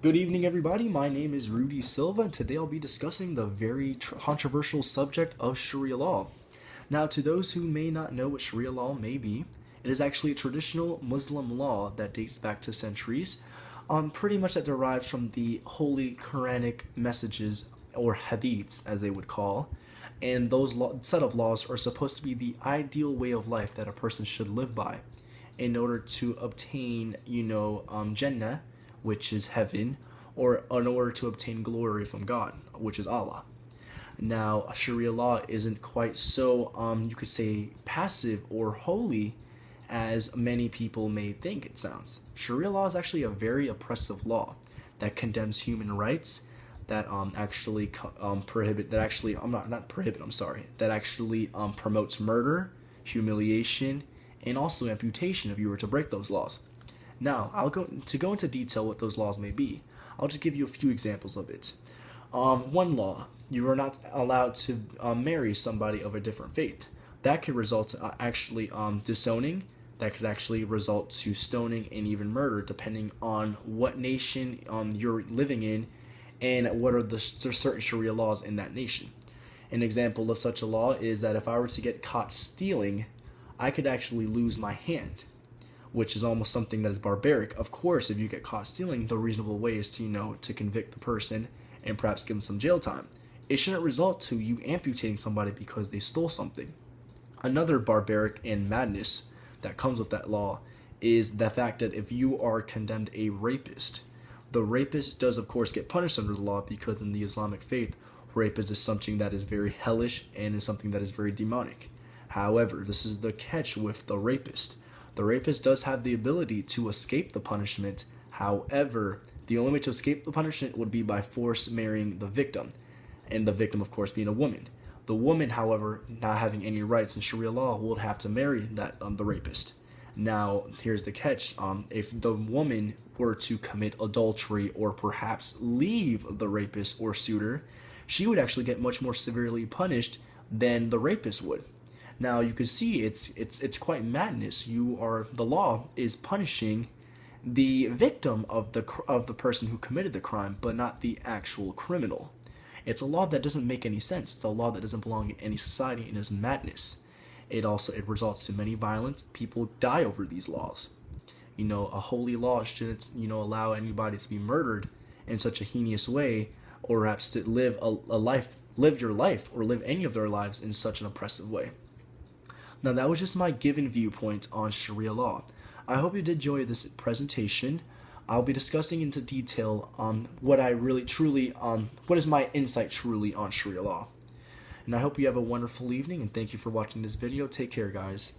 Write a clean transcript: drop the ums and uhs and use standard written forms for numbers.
Good evening, everybody. My name is Rudy Silva, and today I'll be discussing the very controversial subject of Sharia law. Now, to those who may not know what Sharia law may be, it is actually a traditional Muslim law that dates back to centuries, pretty much that derives from the holy Quranic messages, or hadiths as they would call, and those set of laws are supposed to be the ideal way of life that a person should live by in order to obtain, Jannah, which is heaven, or in order to obtain glory from God, which is Allah. Now, Sharia law isn't quite so, you could say, passive or holy as many people may think it sounds. Sharia law is actually a very oppressive law that condemns human rights, that actually prohibit, that actually, not prohibit, I'm sorry, that actually promotes murder, humiliation, and also amputation if you were to break those laws. Now, I'll go into detail what those laws may be. I'll just give you a few examples of it. One law: you are not allowed to marry somebody of a different faith. That could result actually disowning. That could actually result to stoning and even murder, depending on what nation you're living in and what are the certain Sharia laws in that nation. An example of such a law is that if I were to get caught stealing, I could actually lose my hand, which is almost something that is barbaric. Of course, if you get caught stealing, the reasonable way is to convict the person and perhaps give them some jail time. It shouldn't result to you amputating somebody because they stole something. Another barbaric and madness that comes with that law is the fact that if you are condemned a rapist, the rapist does of course get punished under the law, because in the Islamic faith, rape is something that is very hellish and is something that is very demonic. However, this is the catch with the rapist. The rapist does have the ability to escape the punishment. However, the only way to escape the punishment would be by force marrying the victim, and the victim, of course, being a woman. The woman, however, not having any rights in Sharia law, would have to marry the rapist. Now, here's the catch: if the woman were to commit adultery or perhaps leave the rapist or suitor, she would actually get much more severely punished than the rapist would. Now you can see it's quite madness. The law is punishing the victim of the person who committed the crime, but not the actual criminal. It's a law that doesn't make any sense. It's a law that doesn't belong in any society, and is madness. It results to many violence. People die over these laws. A holy law shouldn't allow anybody to be murdered in such a heinous way, or perhaps to live your life, or live any of their lives in such an oppressive way. Now, that was just my given viewpoint on Sharia law. I hope you did enjoy this presentation. I'll be discussing into detail what is my insight truly on Sharia law. And I hope you have a wonderful evening, and thank you for watching this video. Take care, guys.